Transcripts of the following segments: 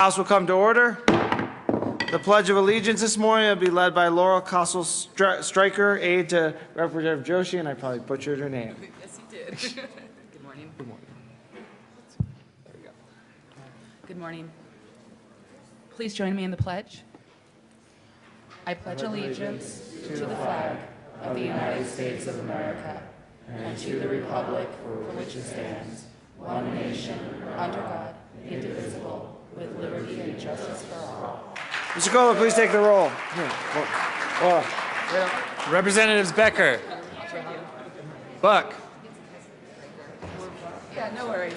House will come to order. The Pledge of Allegiance this morning will be led by Laurel Castle Stryker, aide to Representative Joshi, and I probably butchered her name. Yes, you did. Good morning. Good morning. There we go. Good morning. Please join me in the pledge. I pledge allegiance to the flag of the United States of America and to the republic for which it stands, one nation, under God, indivisible, with liberty and justice for all. Mr. Kohler, please take the roll. Representatives Becker, Buck, Yeah, no worries.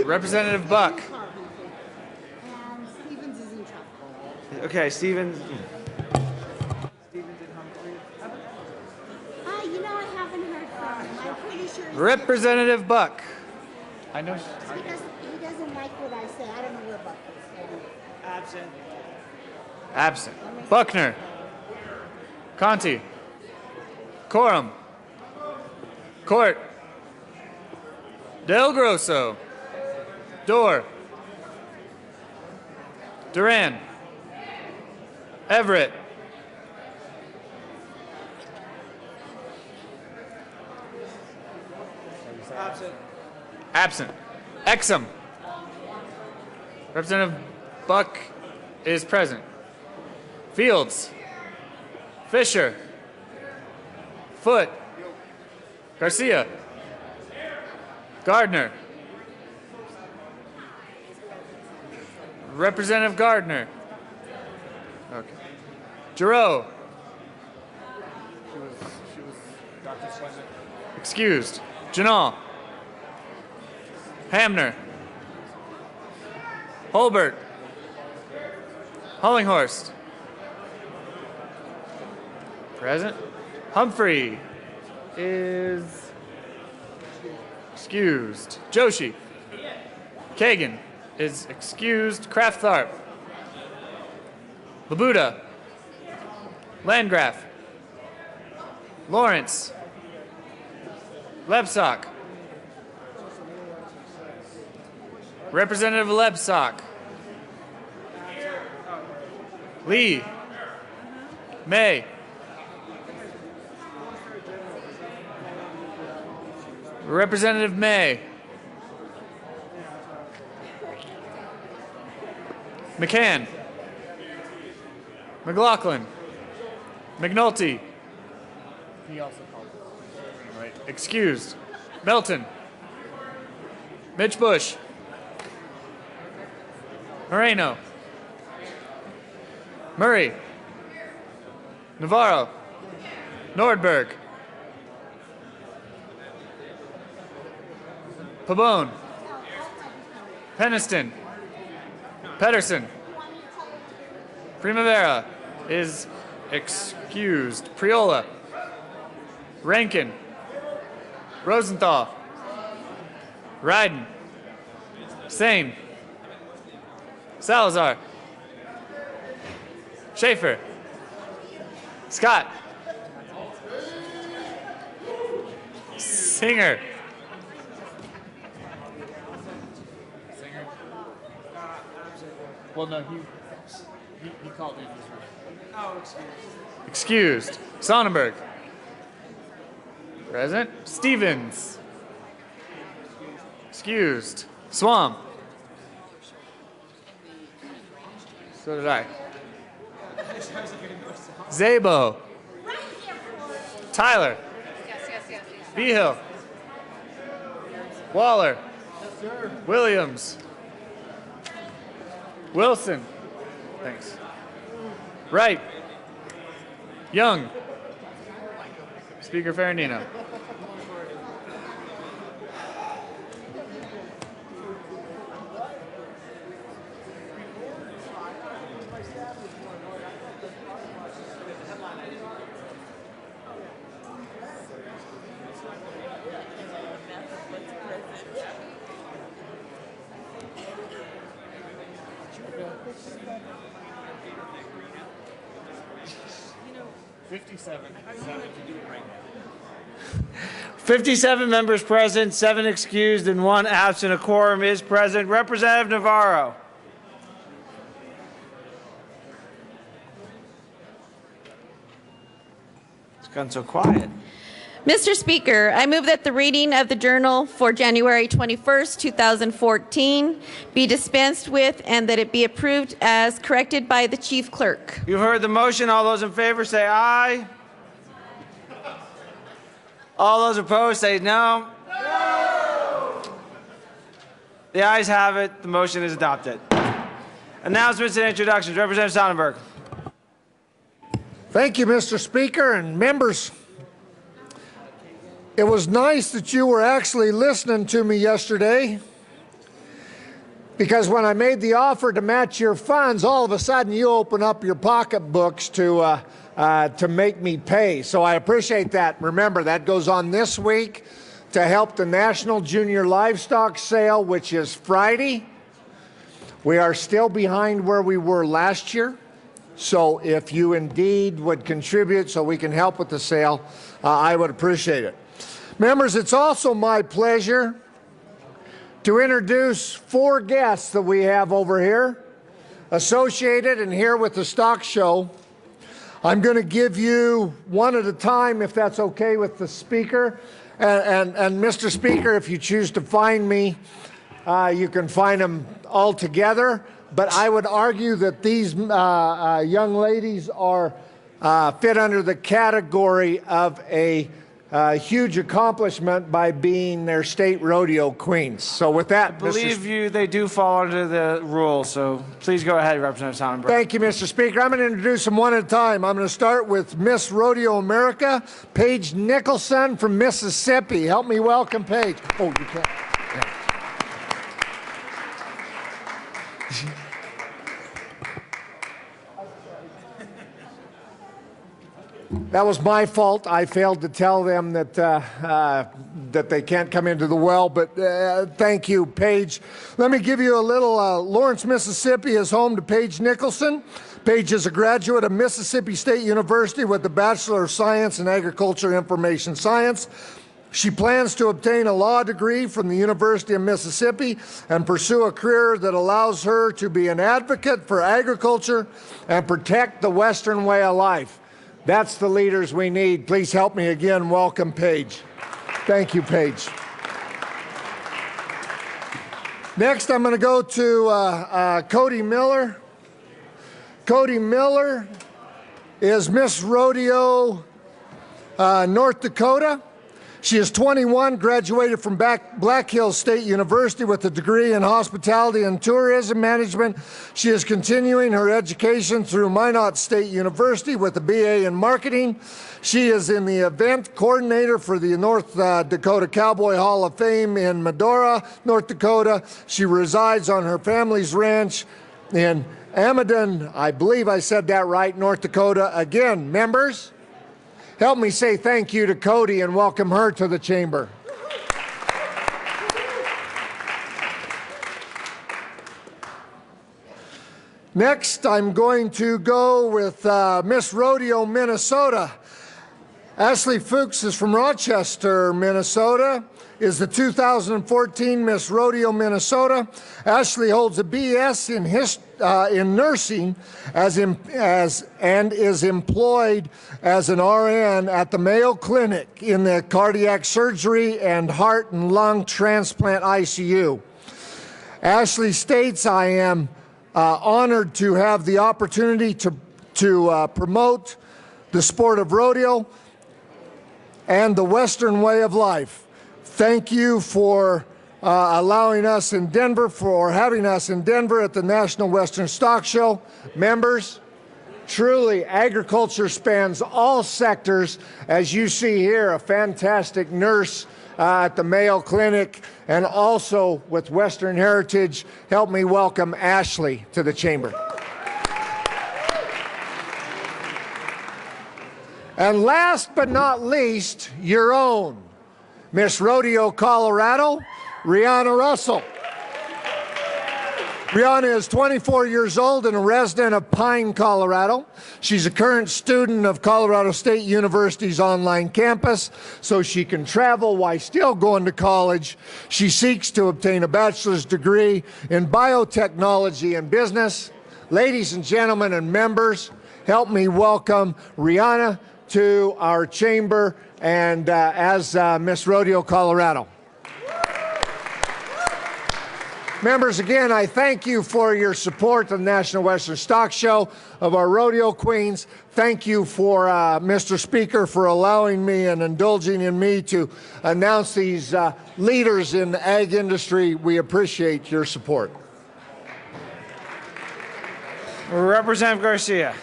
Representative Buck, And Stevens is in trouble. Okay, Stephen. I haven't heard from him. I'm pretty sure Representative Buck. I know. he doesn't like what I say. I don't know where Buck is. Absent. Buckner, Conti, Corum, Court, Del Grosso, Dorr, Duran, Everett, absent. Exum. Representative Buck is present. Fields, Fisher, Foote, Garcia, Gardner, Representative Gardner, okay. Giroux, excused. Janal, Hamner, Holbert, Hollinghorst, present. Humphrey is excused. Joshi. Kagan is excused. Kraft-Tharp. Labuda. Landgraf. Lawrence. Lebsock. Representative Lebsock. Lee. May. Representative May. McCann. McLaughlin. McNulty. He also called. Right. Excused. Melton. Mitch Bush. Moreno. Murray. Navarro. Nordberg. Pabon. Peniston. Pedersen. Primavera is excused. Priola. Rankin. Rosenthal. Ryden. Sane. Salazar. Schaefer. Scott. Singer. Well, no, he called in. Oh, excused. Sonnenberg. Present. Stevens. Excused. Swam. So did I. Zabo. Tyler. Behill. Waller. Williams. Wilson. Thanks. Wright. Young. Speaker Ferrandino. 57 members present, 7 excused, and 1 absent. A quorum is present. Representative Navarro. It's gotten so quiet. Mr. Speaker, I move that the reading of the journal for January 21st, 2014 be dispensed with and that it be approved as corrected by the Chief Clerk. You've heard the motion. All those in favor say aye. All those opposed say no. No! The ayes have it. The motion is adopted. Announcements and introductions. Representative Sonnenberg. Thank you, Mr. Speaker and members. It was nice that you were actually listening to me yesterday, because when I made the offer to match your funds, all of a sudden you open up your pocketbooks to make me pay. So I appreciate that. Remember, that goes on this week to help the National Junior Livestock Sale, which is Friday. We are still behind where we were last year. So if you indeed would contribute so we can help with the sale, I would appreciate it. Members, it's also my pleasure to introduce 4 guests that we have over here, associated and here with the stock show. I'm going to give you one at a time, if that's okay with the Speaker. And Mr. Speaker, if you choose to find me, you can find them all together. But I would argue that these young ladies are fit under the category of a huge accomplishment by being their state rodeo queens. So with that, I believe they do fall under the rules, so please go ahead, Representative Sonnenberg. Thank you, Mr. Speaker. I'm going to introduce them one at a time. I'm going to start with Miss Rodeo America, Paige Nicholson from Mississippi. Help me welcome Paige. Oh, you can't. Yeah. That was my fault. I failed to tell them that that they can't come into the well, but thank you, Paige. Let me give you a little, Lawrence, Mississippi is home to Paige Nicholson. Paige is a graduate of Mississippi State University with a Bachelor of Science in Agriculture Information Science. She plans to obtain a law degree from the University of Mississippi and pursue a career that allows her to be an advocate for agriculture and protect the Western way of life. That's the leaders we need. Please help me again welcome Paige. Thank you, Paige. Next, I'm going to go to Cody Miller. Cody Miller is Miss Rodeo North Dakota. She is 21, graduated from Black Hills State University with a degree in hospitality and tourism management. She is continuing her education through Minot State University with a BA in marketing. She is in the event coordinator for the North Dakota Cowboy Hall of Fame in Medora, North Dakota. She resides on her family's ranch in Amadon, I believe I said that right, North Dakota. Again, members, help me say thank you to Cody and welcome her to the chamber. Next, I'm going to go with Miss Rodeo, Minnesota. Ashley Fuchs is from Rochester, Minnesota, is the 2014 Miss Rodeo, Minnesota. Ashley holds a BS in nursing and is employed as an RN at the Mayo Clinic in the cardiac surgery and heart and lung transplant ICU. Ashley states, I am honored to have the opportunity to promote the sport of rodeo and the Western way of life. Thank you for allowing us in Denver, for having us in Denver at the National Western Stock Show. Members, truly agriculture spans all sectors. As you see here, a fantastic nurse at the Mayo Clinic, and also with Western Heritage. Help me welcome Ashley to the chamber. And last but not least, your own Miss Rodeo Colorado, Rihanna Russell. Rihanna is 24 years old and a resident of Pine, Colorado. She's a current student of Colorado State University's online campus, so she can travel while still going to college. She seeks to obtain a bachelor's degree in biotechnology and business. Ladies and gentlemen and members, help me welcome Rihanna to our chamber and as Miss Rodeo Colorado. Members, again, I thank you for your support of the National Western Stock Show, of our rodeo queens. Thank you for, Mr. Speaker, for allowing me and indulging in me to announce these leaders in the ag industry. We appreciate your support. Representative Garcia.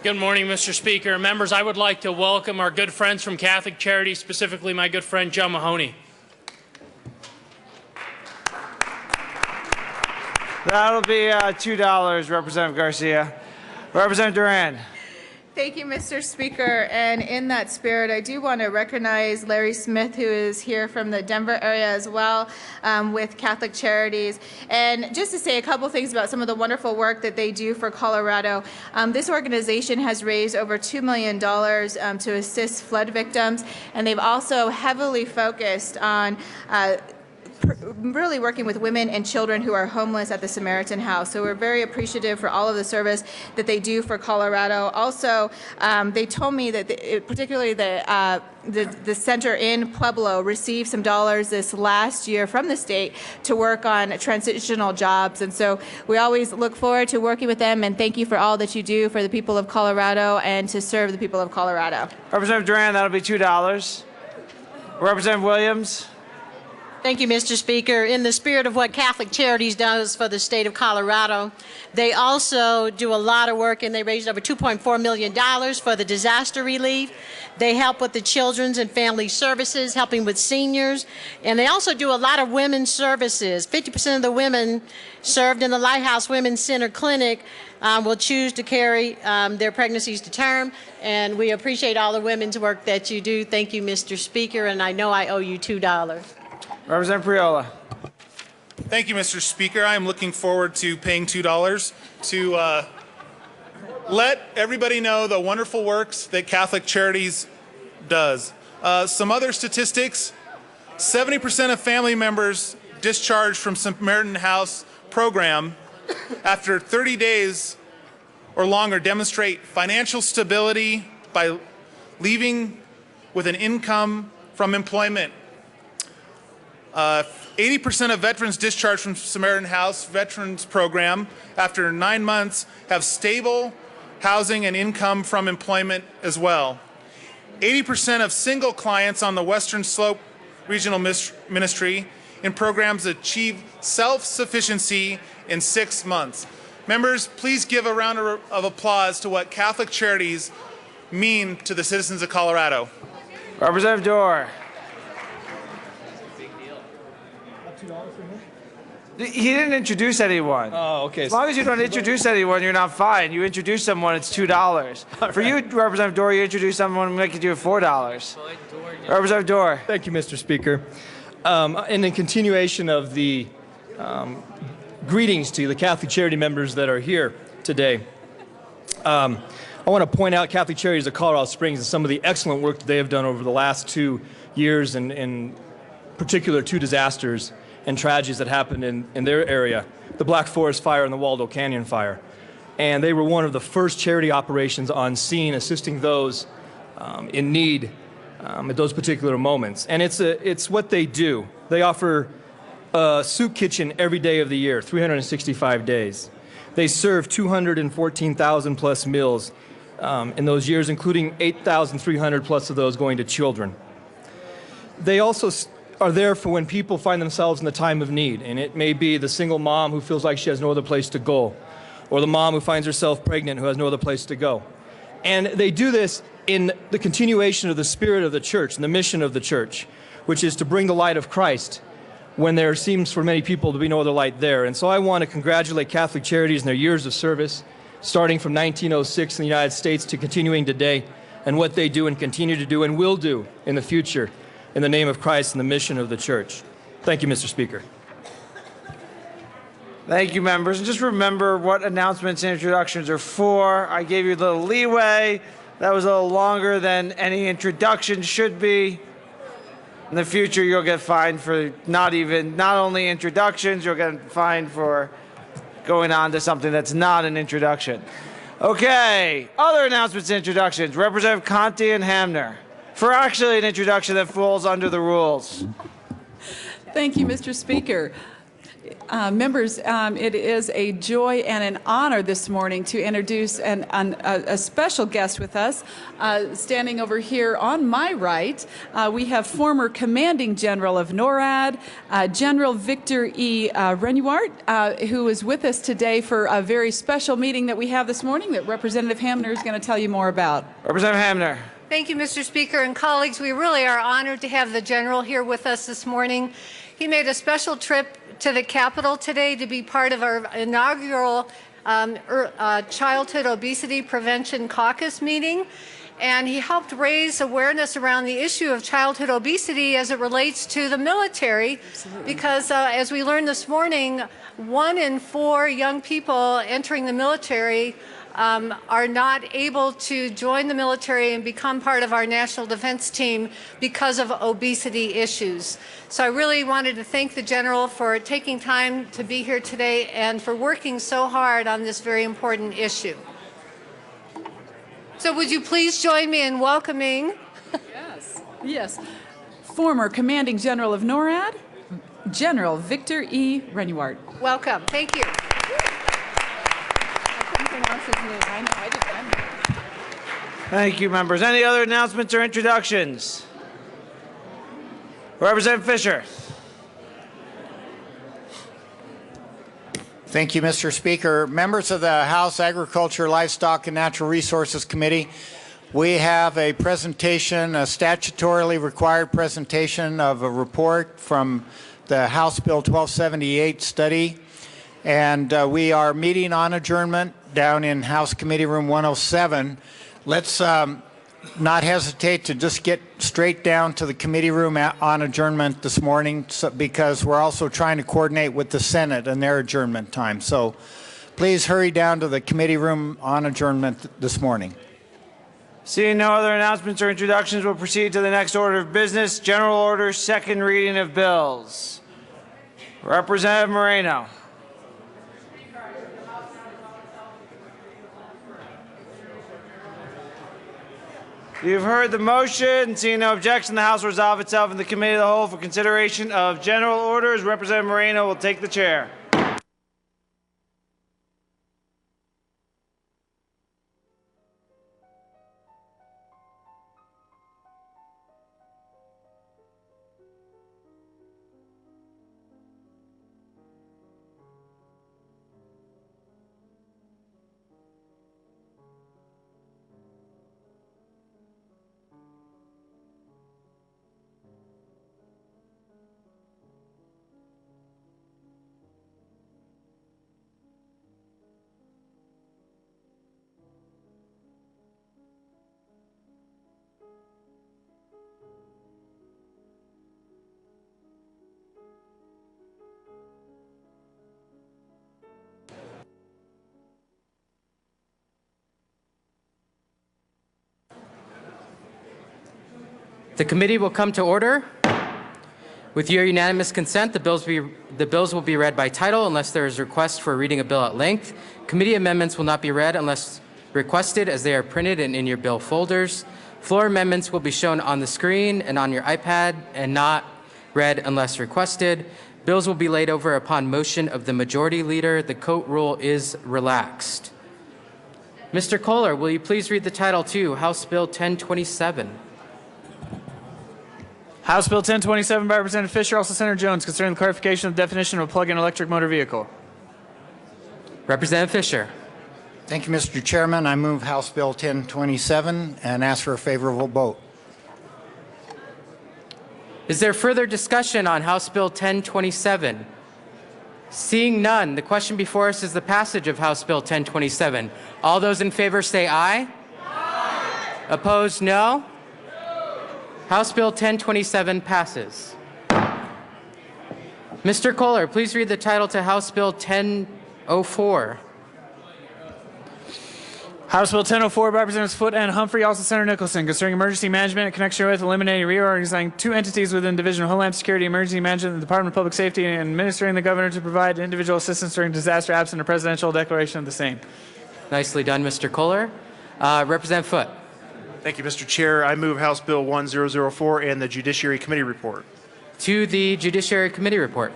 Good morning, Mr. Speaker. Members, I would like to welcome our good friends from Catholic Charities, specifically my good friend Joe Mahoney. That'll be $2, Representative Garcia. Representative Duran. Thank you, Mr. Speaker. And in that spirit, I do want to recognize Larry Smith, who is here from the Denver area as well, with Catholic Charities. And just to say a couple things about some of the wonderful work that they do for Colorado. This organization has raised over $2 million to assist flood victims, and they've also heavily focused on really working with women and children who are homeless at the Samaritan House. So we're very appreciative for all of the service that they do for Colorado. Also, they told me that particularly the center in Pueblo received some dollars this last year from the state to work on transitional jobs. And so we always look forward to working with them, and thank you for all that you do for the people of Colorado and to serve the people of Colorado. Representative Duran, that'll be $2. Representative Williams. Thank you, Mr. Speaker. In the spirit of what Catholic Charities does for the state of Colorado, they also do a lot of work, and they raised over $2.4 million for the disaster relief. They help with the children's and family services, helping with seniors, and they also do a lot of women's services. 50% of the women served in the Lighthouse Women's Center Clinic will choose to carry their pregnancies to term, and we appreciate all the women's work that you do. Thank you, Mr. Speaker, and I know I owe you $2. Representative Priola. Thank you, Mr. Speaker. I am looking forward to paying $2 to let everybody know the wonderful works that Catholic Charities does. Some other statistics: 70% of family members discharged from Samaritan House program after 30 days or longer demonstrate financial stability by leaving with an income from employment. 80% of veterans discharged from Samaritan House Veterans Program after 9 months have stable housing and income from employment as well. 80% of single clients on the Western Slope Regional Ministry in programs achieve self-sufficiency in 6 months. Members, please give a round of applause to what Catholic Charities mean to the citizens of Colorado. Representative Dorr. He didn't introduce anyone. Oh, okay. As long as you don't introduce anyone, you're not fined. You introduce someone, it's $2. For you, Representative Dorr, you introduce someone, we make it do $4. Representative Dorr. Thank you, Mr. Speaker. And in continuation of the greetings to the Catholic Charity members that are here today, I want to point out Catholic Charities of Colorado Springs and some of the excellent work that they have done over the last 2 years, and in particular 2 disasters and tragedies that happened in their area, the Black Forest Fire and the Waldo Canyon Fire. And they were one of the first charity operations on scene, assisting those in need at those particular moments. And it's what they do. They offer a soup kitchen every day of the year, 365 days. They serve 214,000 plus meals in those years, including 8,300 plus of those going to children. They also are there for when people find themselves in the time of need, and it may be the single mom who feels like she has no other place to go, or the mom who finds herself pregnant who has no other place to go. And they do this in the continuation of the spirit of the church and the mission of the church, which is to bring the light of Christ when there seems for many people to be no other light there. And so I want to congratulate Catholic Charities in their years of service, starting from 1906 in the United States to continuing today, and what they do and continue to do and will do in the future in the name of Christ and the mission of the church. Thank you, Mr. Speaker. Thank you, members. And just remember what announcements and introductions are for. I gave you a little leeway. That was a little longer than any introduction should be. In the future, you'll get fined for not only introductions, you'll get fined for going on to something that's not an introduction. Okay, other announcements and introductions. Representative Conti and Hamner. For actually an introduction that falls under the rules. Thank you, Mr. Speaker. Members, it is a joy and an honor this morning to introduce a special guest with us. Standing over here on my right, we have former Commanding General of NORAD, General Victor E. Renouart, who is with us today for a very special meeting that we have this morning that Representative Hamner is going to tell you more about. Representative Hamner. Thank you, Mr. Speaker and colleagues. We really are honored to have the General here with us this morning. He made a special trip to the Capitol today to be part of our inaugural Childhood Obesity Prevention Caucus meeting. And he helped raise awareness around the issue of childhood obesity as it relates to the military. Absolutely. Because as we learned this morning, 1 in 4 young people entering the military are not able to join the military and become part of our national defense team because of obesity issues. So I really wanted to thank the General for taking time to be here today and for working so hard on this very important issue. So would you please join me in welcoming Yes. Former Commanding General of NORAD, General Victor E. Renouart. Welcome. Thank you. Thank you, members. Any other announcements or introductions? Representative Fisher. Thank you, Mr. Speaker. Members of the House Agriculture, Livestock, and Natural Resources Committee, we have a presentation, a statutorily required presentation of a report from the House Bill 1278 study. And we are meeting on adjournment down in House Committee Room 107. Let's not hesitate to just get straight down to the committee room on adjournment this morning, because we're also trying to coordinate with the Senate and their adjournment time. So please hurry down to the committee room on adjournment this morning. Seeing no other announcements or introductions, we'll proceed to the next order of business. General order, second reading of bills. Representative Moreno. You've heard the motion. Seeing no objection, the House will resolve itself in the Committee of the Whole for consideration of general orders. Representative Moreno will take the chair. The committee will come to order. With your unanimous consent, the bills will be read by title unless there is a request for reading a bill at length. Committee amendments will not be read unless requested, as they are printed and in your bill folders. Floor amendments will be shown on the screen and on your iPad and not read unless requested. Bills will be laid over upon motion of the majority leader. The coat rule is relaxed. Mr. Kohler, will you please read the title to House Bill 1027? House Bill 1027 by Representative Fisher, also Senator Jones, concerning the clarification of the definition of a plug-in electric motor vehicle. Representative Fisher. Thank you, Mr. Chairman. I move House Bill 1027 and ask for a favorable vote. Is there further discussion on House Bill 1027? Seeing none, the question before us is the passage of House Bill 1027. All those in favor say aye. Aye. Opposed, no. House Bill 1027 passes. Mr. Kohler, please read the title to House Bill 1004. House Bill 1004 by Representatives Foote and Humphrey, also Senator Nicholson, concerning emergency management in connection with eliminating, reorganizing two entities within the Division of Homeland Security, Emergency Management, and the Department of Public Safety, and administering the governor to provide individual assistance during disaster absent a presidential declaration of the same. Nicely done, Mr. Kohler. Representative Foote. Thank you, Mr. Chair. I move House Bill 1004 and the Judiciary Committee report. To the Judiciary Committee report.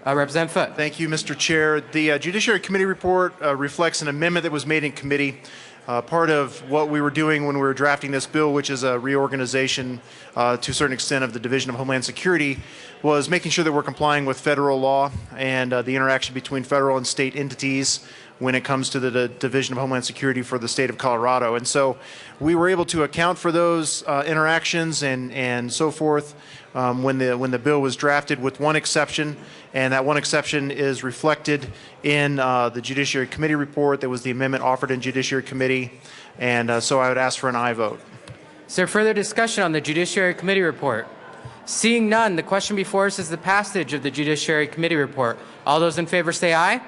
Representative Foote. Thank you, Mr. Chair. The Judiciary Committee report reflects an amendment that was made in committee. Part of what we were doing when we were drafting this bill, which is a reorganization to a certain extent of the Division of Homeland Security, was making sure that we're complying with federal law and the interaction between federal and state entities when it comes to the Division of Homeland Security for the state of Colorado. And so we were able to account for those interactions and so forth when the bill was drafted, with one exception, and that one exception is reflected in the Judiciary Committee report. That was the amendment offered in Judiciary Committee, and so I would ask for an aye vote. Is there further discussion on the Judiciary Committee report? Seeing none, the question before us is the passage of the Judiciary Committee report. All those in favor say aye.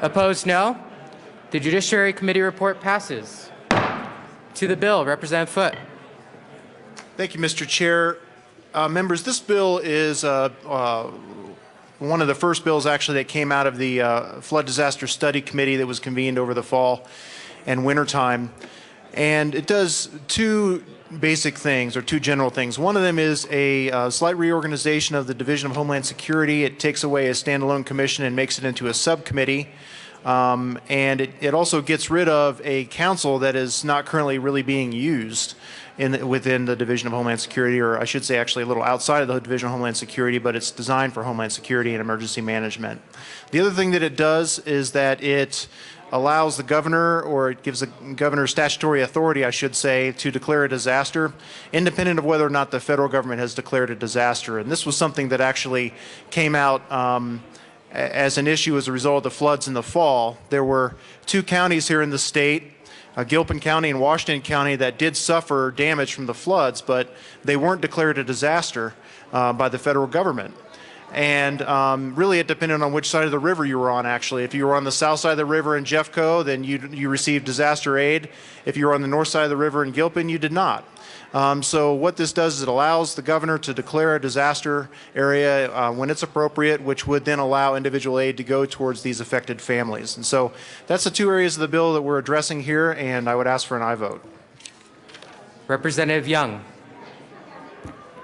Opposed, no. The Judiciary Committee report passes. To the bill, Representative Foote. Thank you, Mr. Chair. Members, this bill is one of the first bills actually that came out of the Flood Disaster Study Committee that was convened over the fall and winter time. And it does two basic things, or two general things. One of them is a slight reorganization of the Division of Homeland Security. It takes away a standalone commission and makes it into a subcommittee. And it also gets rid of a council that is not currently really being used within the Division of Homeland Security, or I should say actually a little outside of the Division of Homeland Security, but it's designed for Homeland Security and emergency management. The other thing that it does is that it allows the governor, or it gives the governor statutory authority, I should say, to declare a disaster, independent of whether or not the federal government has declared a disaster. And this was something that actually came out as an issue as a result of the floods in the fall. There were two counties here in the state, Gilpin County and Washington County, that did suffer damage from the floods, but they weren't declared a disaster by the federal government. And really it depended on which side of the river you were on, actually. If you were on the south side of the river in Jeffco, then you received disaster aid. If you were on the north side of the river in Gilpin, you did not. So what this does is it allows the governor to declare a disaster area when it's appropriate, which would then allow individual aid to go towards these affected families. And so that's the two areas of the bill that we're addressing here, and I would ask for an aye vote. Representative Young.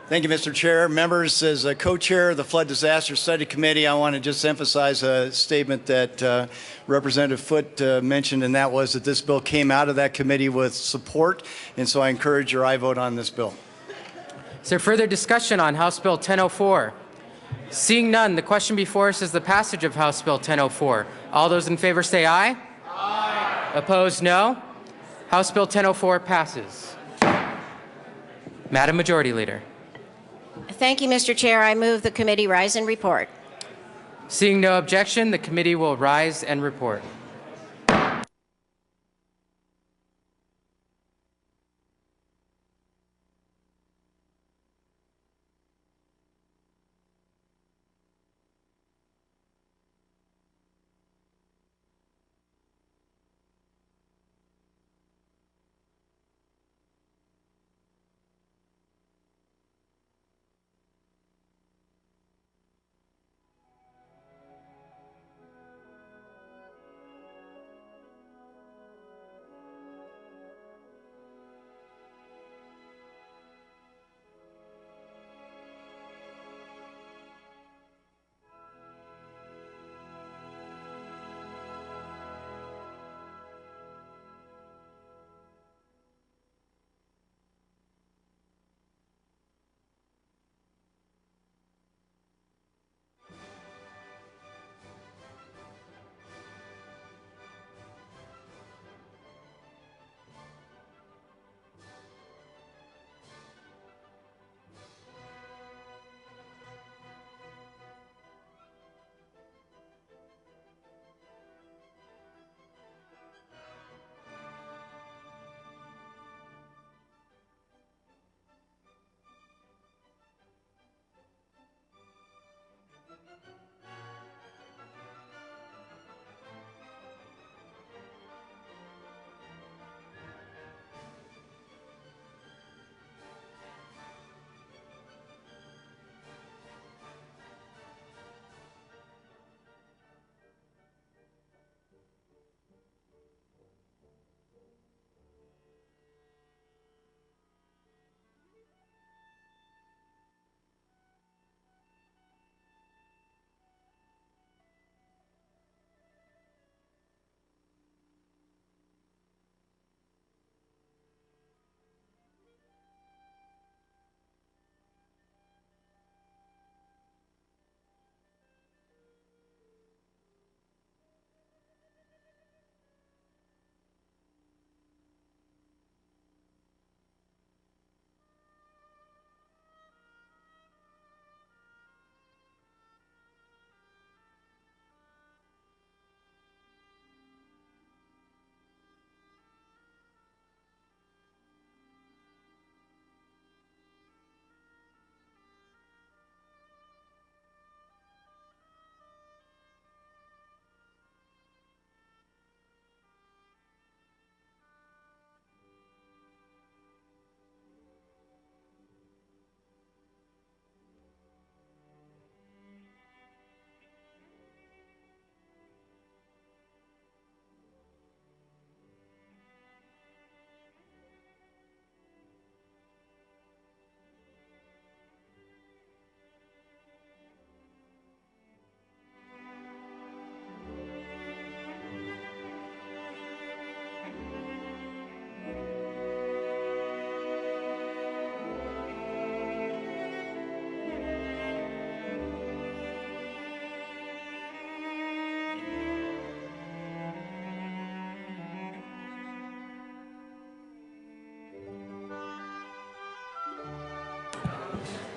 Thank you, Mr. Chair. Members, as a co-chair of the Flood Disaster Study Committee, I want to just emphasize a statement that Representative Foote mentioned, and that was that this bill came out of that committee with support, and so I encourage your aye vote on this bill. Is there further discussion on House Bill 1004? Seeing none, the question before us is the passage of House Bill 1004. All those in favor say aye. Aye. Opposed, no. House Bill 1004 passes. Madam Majority Leader. Thank you, Mr. Chair. I move the committee rise and report. Seeing no objection, the committee will rise and report.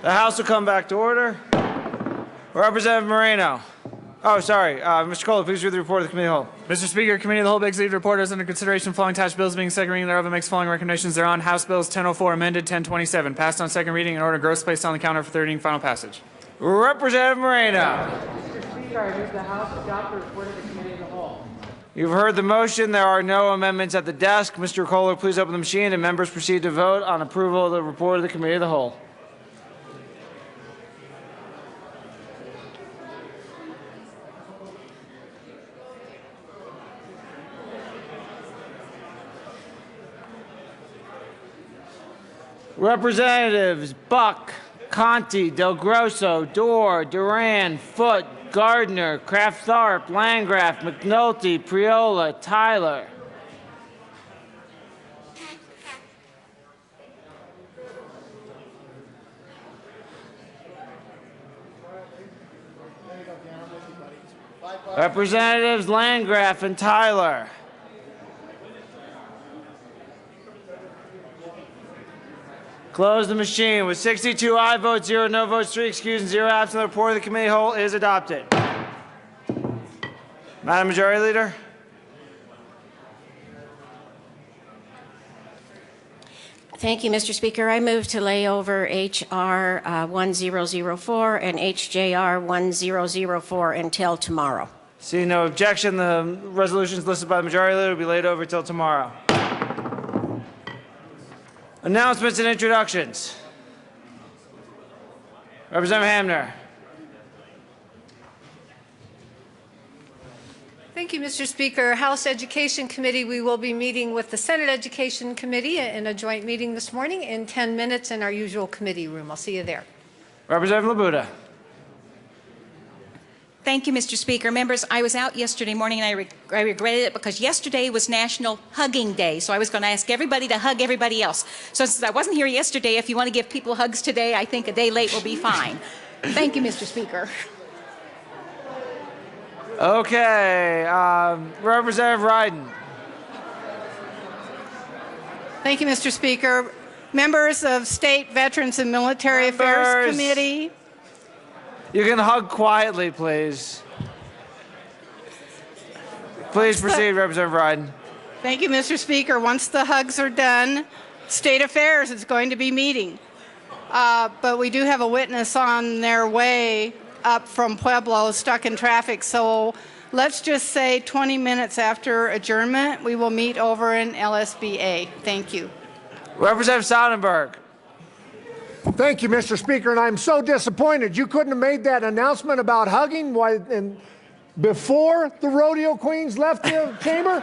The House will come back to order. Representative Moreno. Oh, sorry. Mr. Kohler, please read the report of the Committee of the Whole. Mr. Speaker, Committee of the Whole begs leave to report as under consideration following attached bills being second reading thereof and makes following recommendations thereon. House Bills 1004 amended 1027 passed on second reading in order gross placed on the counter for third reading final passage. Representative Moreno. Mr. Speaker, I move the House adopt the report of the Committee of the Whole. You've heard the motion. There are no amendments at the desk. Mr. Kohler, please open the machine and members proceed to vote on approval of the report of the Committee of the Whole. Representatives Buck, Conti, Del Grosso, Dorr, Duran, Foote, Gardner, Kraft-Tharp, Landgraf, McNulty, Priola, Tyler. Representatives Landgraf and Tyler. Close the machine. With 62 aye votes, 0 no votes, 3 excused, and 0 absent, the report of the Committee of the Whole is adopted. Madam Majority Leader. Thank you, Mr. Speaker. I move to lay over H.R. 1004 and H.J.R. 1004 until tomorrow. Seeing no objection, the resolutions listed by the Majority Leader will be laid over until tomorrow. Announcements and introductions. Representative Hamner. Thank you, Mr. Speaker. House Education Committee, we will be meeting with the Senate Education Committee in a joint meeting this morning in 10 minutes in our usual committee room. I'll see you there. Representative Labuda. Thank you, Mr. Speaker. Members, I was out yesterday morning and I regretted it because yesterday was National Hugging Day. So I was going to ask everybody to hug everybody else. So since I wasn't here yesterday, if you want to give people hugs today, I think a day late will be fine. Thank you, Mr. Speaker. Okay. Representative Ryden. Thank you, Mr. Speaker. Members of State, Veterans, and Military Affairs Committee. You can hug quietly, please. Please proceed, Representative Ryden. Thank you, Mr. Speaker. Once the hugs are done, State Affairs is going to be meeting. But we do have a witness on their way up from Pueblo stuck in traffic. So let's just say 20 minutes after adjournment, we will meet over in LSBA. Thank you. Representative Sonnenberg. Thank you, Mr. Speaker, and I'm so disappointed. You couldn't have made that announcement about hugging before the rodeo queens left the chamber?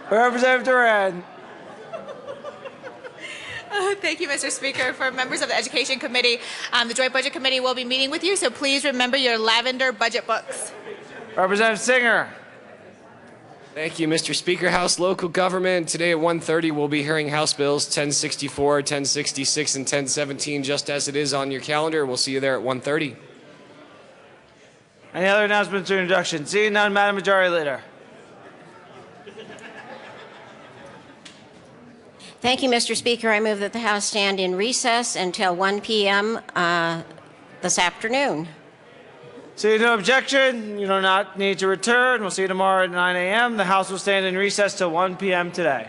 Representative Duran. Thank you, Mr. Speaker. For members of the Education Committee, the Joint Budget Committee will be meeting with you, so please remember your lavender budget books. Representative Singer. Thank you, Mr. Speaker. House Local Government. Today at 1:30, we'll be hearing House Bills 1064, 1066, and 1017, just as it is on your calendar. We'll see you there at 1:30. Any other announcements or introductions? Seeing none, Madam Majority Leader. Thank you, Mr. Speaker. I move that the House stand in recess until 1 p.m. This afternoon. Seeing no objection, you do not need to return. We'll see you tomorrow at 9 a.m. The House will stand in recess till 1 p.m. today.